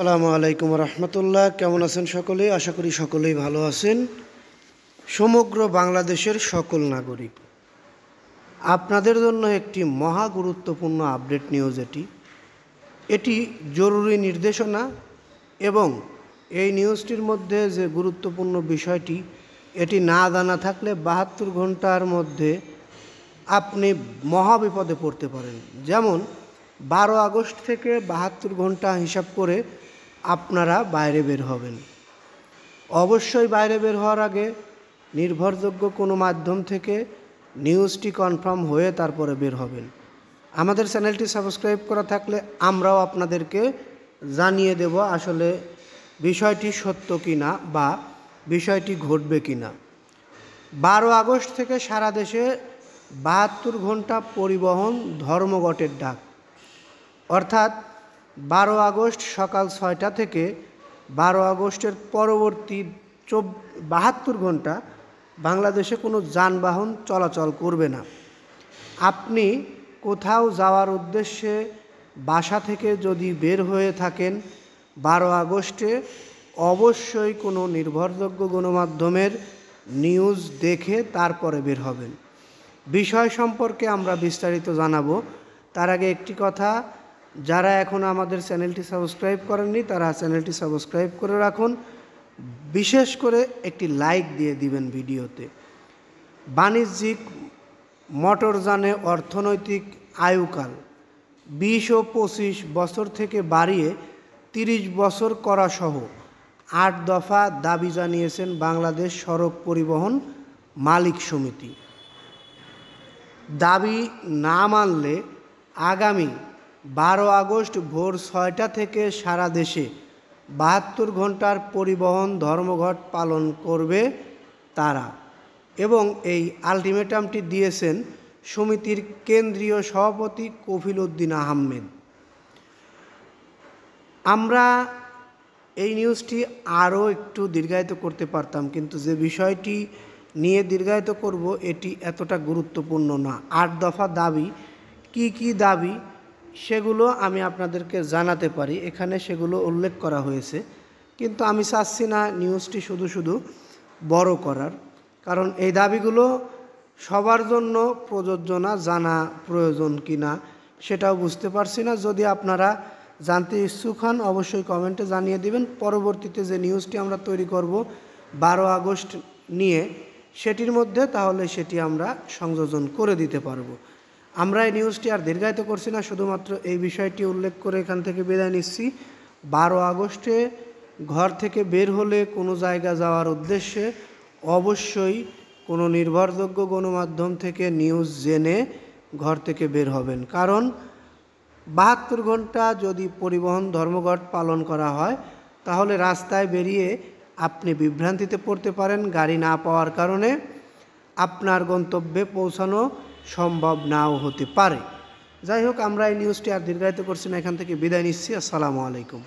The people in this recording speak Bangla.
আসসালামু আলাইকুম রহমতুল্লাহ। কেমন আছেন সকলে? আশা করি সকলেই ভালো আছেন। সমগ্র বাংলাদেশের সকল নাগরিক, আপনাদের জন্য একটি মহা গুরুত্বপূর্ণ আপডেট নিউজ। এটি জরুরি নির্দেশনা এবং এই নিউজটির মধ্যে যে গুরুত্বপূর্ণ বিষয়টি, এটি না জানা থাকলে 72 ঘন্টার মধ্যে আপনি মহা বিপদে পড়তে পারেন। যেমন 12 আগস্ট থেকে 72 ঘন্টা হিসাব করে আপনারা বাইরে বের হবেন। অবশ্যই বাইরে বের হওয়ার আগে নির্ভরযোগ্য কোনো মাধ্যম থেকে নিউজটি কনফার্ম হয়ে তারপরে বের হবেন। আমাদের চ্যানেলটি সাবস্ক্রাইব করা থাকলে আমরাও আপনাদেরকে জানিয়ে দেব আসলে বিষয়টি সত্য কিনা বা বিষয়টি ঘটবে কিনা। 12 আগস্ট থেকে সারা দেশে 72 ঘন্টা পরিবহন ধর্মঘটের ডাক, অর্থাৎ 12 আগস্ট সকাল 6টা থেকে 12 আগস্টের পরবর্তী 72 ঘন্টা বাংলাদেশে কোনো যানবাহন চলাচল করবে না। আপনি কোথাও যাওয়ার উদ্দেশ্যে বাসা থেকে যদি বের হয়ে থাকেন 12 আগস্টে, অবশ্যই কোনো নির্ভরযোগ্য গণমাধ্যমের নিউজ দেখে তারপরে বের হবেন। বিষয় সম্পর্কে আমরা বিস্তারিত জানাবো। তার আগে একটি কথা, যারা এখন আমাদের চ্যানেলটি সাবস্ক্রাইব করেননি তারা চ্যানেলটি সাবস্ক্রাইব করে রাখুন। বিশেষ করে একটি লাইক দিয়ে দিবেন ভিডিওতে। বাণিজ্যিক মোটরযানে অর্থনৈতিক আয়ুকাল 20 ও 25 বছর থেকে বাড়িয়ে 30 বছর করা সহ 8 দফা দাবি জানিয়েছেন বাংলাদেশ সড়ক পরিবহন মালিক সমিতি। দাবি না মানলে আগামী 12 আগস্ট ভোর 6টা থেকে সারা দেশে 72 ঘন্টার পরিবহন ধর্মঘট পালন করবে তারা, এবং এই আলটিমেটামটি দিয়েছেন সমিতির কেন্দ্রীয় সভাপতি কফিল উদ্দিন আহমেদ। আমরা এই নিউজটি আরও একটু দীর্ঘায়িত করতে পারতাম, কিন্তু যে বিষয়টি নিয়ে দীর্ঘায়িত করব এটি এতটা গুরুত্বপূর্ণ না। 8 দফা দাবি, কি কি দাবি সেগুলো আমি আপনাদেরকে জানাতে পারি, এখানে সেগুলো উল্লেখ করা হয়েছে। কিন্তু আমি চাচ্ছি না নিউজটি শুধু শুধু বড় করার, কারণ এই দাবিগুলো সবার জন্য প্রযোজ্য না, জানা প্রয়োজন কি না সেটাও বুঝতে পারছি না। যদি আপনারা জানতে ইচ্ছুক হন অবশ্যই কমেন্টে জানিয়ে দিবেন। পরবর্তীতে যে নিউজটি আমরা তৈরি করব 12 আগস্ট নিয়ে, সেটির মধ্যে তাহলে সেটি আমরা সংযোজন করে দিতে পারবো। আমরা এই নিউজটি আর দীর্ঘায়িত করছি না, শুধুমাত্র এই বিষয়টি উল্লেখ করে এখান থেকে বিদায় নিচ্ছি। 12 আগস্টে ঘর থেকে বের হলে কোনো জায়গা যাওয়ার উদ্দেশ্যে অবশ্যই কোনো নির্ভরযোগ্য গণমাধ্যম থেকে নিউজ জেনে ঘর থেকে বের হবেন। কারণ 72 ঘন্টা যদি পরিবহন ধর্মঘট পালন করা হয় তাহলে রাস্তায় বেরিয়ে আপনি বিভ্রান্তিতে পড়তে পারেন। গাড়ি না পাওয়ার কারণে আপনার গন্তব্যে পৌঁছানো সম্ভব নাও হতে পারে। যাই হোক, আমরা এই নিউজটি আর দীর্ঘায়িত করছি না, এখান থেকে বিদায় নিচ্ছি। আসসালামু আলাইকুম।